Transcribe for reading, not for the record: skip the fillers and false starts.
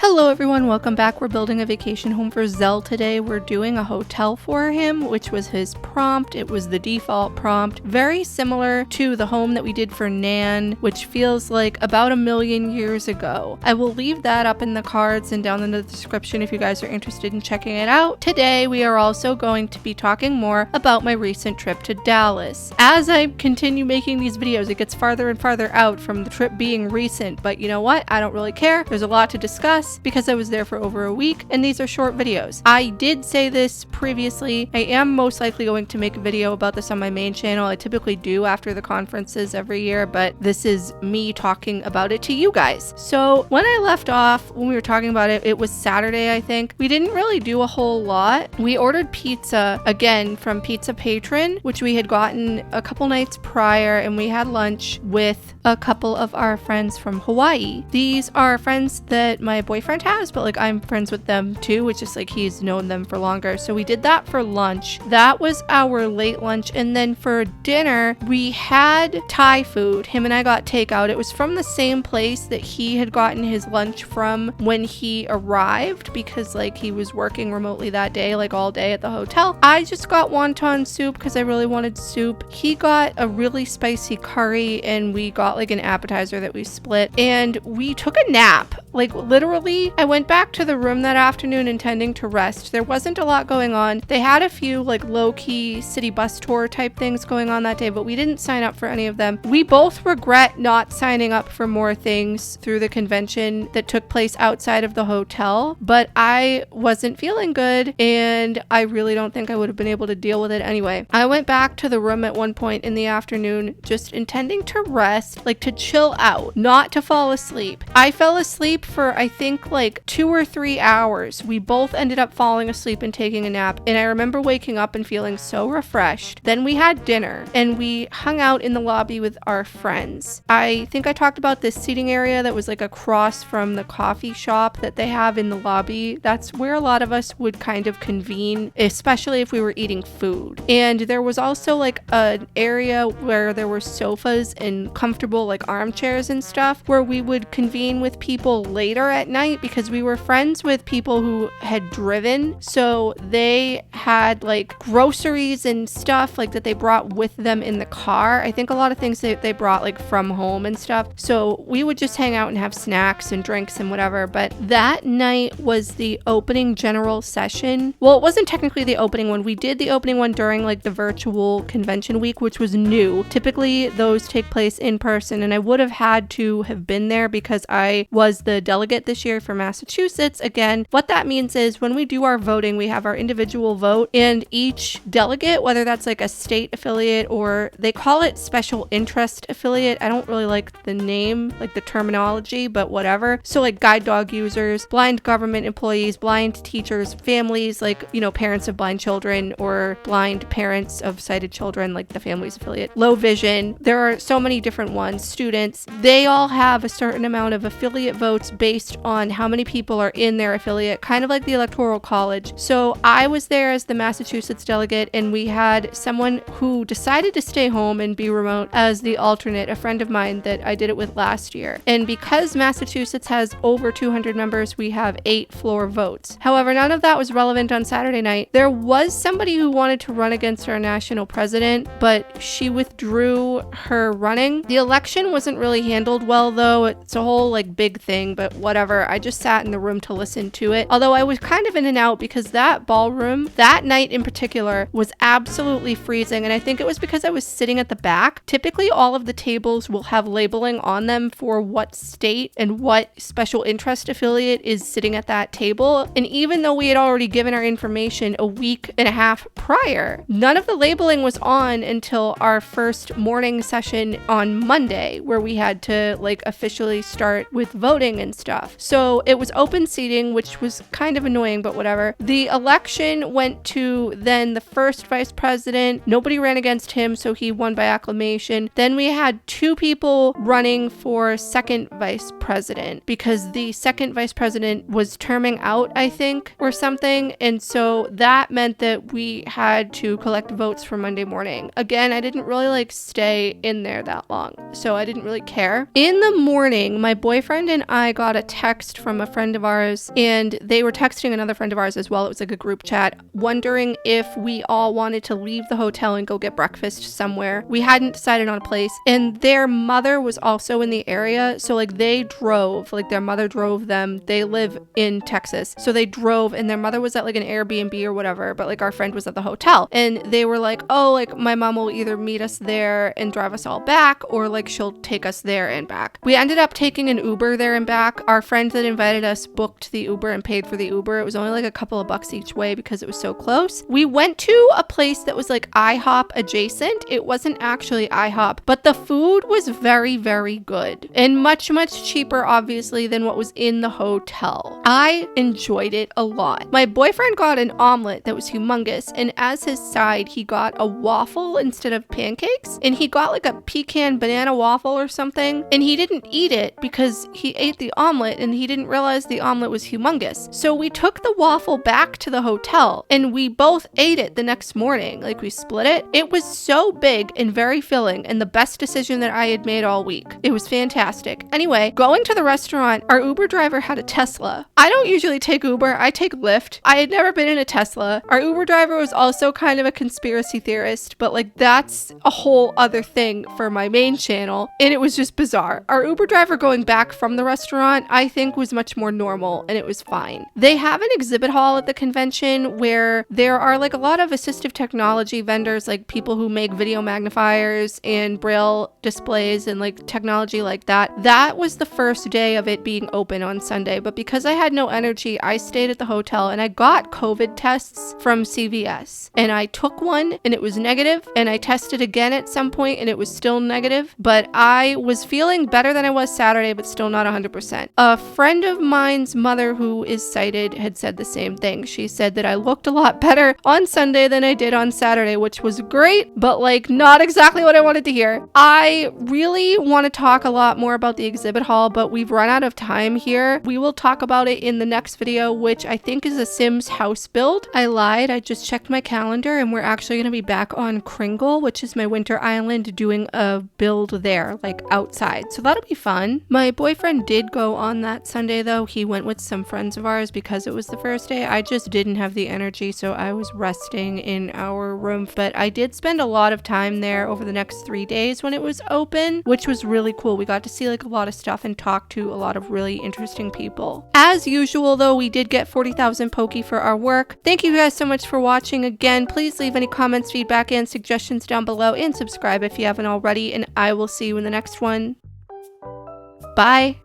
Hello everyone, welcome back. We're building a vacation home for Zell today. We're doing a hotel for him, which was his prompt. It was the default prompt. Very similar to the home that we did for Nan, which feels like about 1,000,000 years ago. I will leave that up in the cards and down in the description if you guys are interested in checking it out. Today we are also going to be talking more about my recent trip to Dallas. As I continue making these videos, it gets farther and farther out from the trip being recent, but you know what? I don't really care. There's a lot to discuss because I was there for over a week and these are short videos. I did say this previously. I am most likely going to make a video about this on my main channel. I typically do after the conferences every year, but this is me talking about it to you guys. So when I left off, when we were talking about it, it was Saturday, I think. We didn't really do a whole lot. We ordered pizza again from Pizza Patron, which we had gotten a couple nights prior, and we had lunch with a couple of our friends from Hawaii. These are friends that my boyfriend has, but like I'm friends with them too. It's just like he's known them for longer. So we did that for lunch. That was our late lunch. And then for dinner, we had Thai food. Him and I got takeout. It was from the same place that he had gotten his lunch from when he arrived, because like he was working remotely that day, like all day at the hotel. I just got wonton soup because I really wanted soup. He got a really spicy curry and we got like an appetizer that we split, and we took a nap. Like literally, I went back to the room that afternoon intending to rest. There wasn't a lot going on. They had a few like low-key city bus tour type things going on that day, but we didn't sign up for any of them. We both regret not signing up for more things through the convention that took place outside of the hotel, but I wasn't feeling good and I really don't think I would have been able to deal with it anyway. I went back to the room at one point in the afternoon just intending to rest, like to chill out, not to fall asleep. I fell asleep for I think like 2 or 3 hours. We both ended up falling asleep and taking a nap, and I remember waking up and feeling so refreshed. Then we had dinner and we hung out in the lobby with our friends. I think I talked about this seating area that was like across from the coffee shop that they have in the lobby. That's where a lot of us would kind of convene, especially if we were eating food. And there was also like an area where there were sofas and comfortable like armchairs and stuff where we would convene with people later at night, because we were friends with people who had driven, so they had like groceries and stuff like that they brought with them in the car. I think a lot of things they brought like from home and stuff, so we would just hang out and have snacks and drinks and whatever. But that night was the opening general session. Well, it wasn't technically the opening one. We did the opening one during like the virtual convention week, which was new. Typically those take place in person, and I would have had to have been there because I was the delegate this year for Massachusetts. Again, what that means is when we do our voting, we have our individual vote, and each delegate, whether that's like a state affiliate or they call it special interest affiliate, I don't really like the name, like the terminology, but whatever. So like guide dog users, blind government employees, blind teachers, families, like, you know, parents of blind children or blind parents of sighted children, like the family's affiliate, low vision. There are so many different ones. Students, they all have a certain amount of affiliate votes based on how many people are in their affiliate, kind of like the Electoral College. So I was there as the Massachusetts delegate, and we had someone who decided to stay home and be remote as the alternate, a friend of mine that I did it with last year. And because Massachusetts has over 200 members, we have 8 floor votes. However, none of that was relevant on Saturday night. There was somebody who wanted to run against our national president, but she withdrew her running. The election wasn't really handled well though. It's a whole like big thing, but whatever. I just sat in the room to listen to it. Although I was kind of in and out because that ballroom, that night in particular, was absolutely freezing. And I think it was because I was sitting at the back. Typically all of the tables will have labeling on them for what state and what special interest affiliate is sitting at that table. And even though we had already given our information a week and a half prior, none of the labeling was on until our first morning session on Monday, where we had to like officially start with voting and stuff. So it was open seating, which was kind of annoying, but whatever. The election went to then the first vice president. Nobody ran against him, so he won by acclamation. Then we had 2 people running for second vice president because the second vice president was terming out, I think, or something. And so that meant that we had to collect votes for Monday morning. Again, I didn't really like stay in there that long, so I didn't really care. In the morning, my boyfriend and I got a text text from a friend of ours, and they were texting another friend of ours as well. It was like a group chat, wondering if we all wanted to leave the hotel and go get breakfast somewhere. We hadn't decided on a place, and their mother was also in the area, so like they drove, like their mother drove them. They live in Texas, so they drove, and their mother was at like an Airbnb or whatever, but like our friend was at the hotel, and they were like, oh, like my mom will either meet us there and drive us all back, or like she'll take us there and back. We ended up taking an Uber there and back. Our friend that invited us booked the Uber and paid for the Uber. It was only like a couple of bucks each way because it was so close. We went to a place that was like IHOP adjacent. It wasn't actually IHOP, but the food was very, very good and much, much cheaper, obviously, than what was in the hotel. I enjoyed it a lot. My boyfriend got an omelet that was humongous, and as his side, he got a waffle instead of pancakes, and he got like a pecan banana waffle or something, and he didn't eat it because he ate the omelet and he didn't realize the omelet was humongous. So we took the waffle back to the hotel and we both ate it the next morning. Like we split it. It was so big and very filling, and the best decision that I had made all week. It was fantastic. Anyway, going to the restaurant, our Uber driver had a Tesla. I don't usually take Uber, I take Lyft. I had never been in a Tesla. Our Uber driver was also kind of a conspiracy theorist, but like that's a whole other thing for my main channel, and it was just bizarre. Our Uber driver going back from the restaurant, I think, was much more normal, and it was fine. They have an exhibit hall at the convention where there are like a lot of assistive technology vendors, like people who make video magnifiers and braille displays and like technology like that. That was the first day of it being open on Sunday, but because I had no energy, I stayed at the hotel and I got COVID tests from CVS, and I took one and it was negative, and I tested again at some point and it was still negative, but I was feeling better than I was Saturday, but still not 100%. A friend of mine's mother who is sighted had said the same thing. She said that I looked a lot better on Sunday than I did on Saturday, which was great, but like not exactly what I wanted to hear. I really want to talk a lot more about the exhibit hall, but we've run out of time here. We will talk about it in the next video, which I think is a Sims house build. I lied. I just checked my calendar and we're actually going to be back on Kringle, which is my winter island, doing a build there, like outside. So that'll be fun. My boyfriend did go on that Sunday though. He went with some friends of ours because it was the first day. I just didn't have the energy, so I was resting in our room. But I did spend a lot of time there over the next 3 days when it was open, which was really cool. We got to see like a lot of stuff and talk to a lot of really interesting people. As usual though, we did get 40,000 Poke for our work. Thank you guys so much for watching. Again, please leave any comments, feedback, and suggestions down below, and subscribe if you haven't already, and I will see you in the next one. Bye!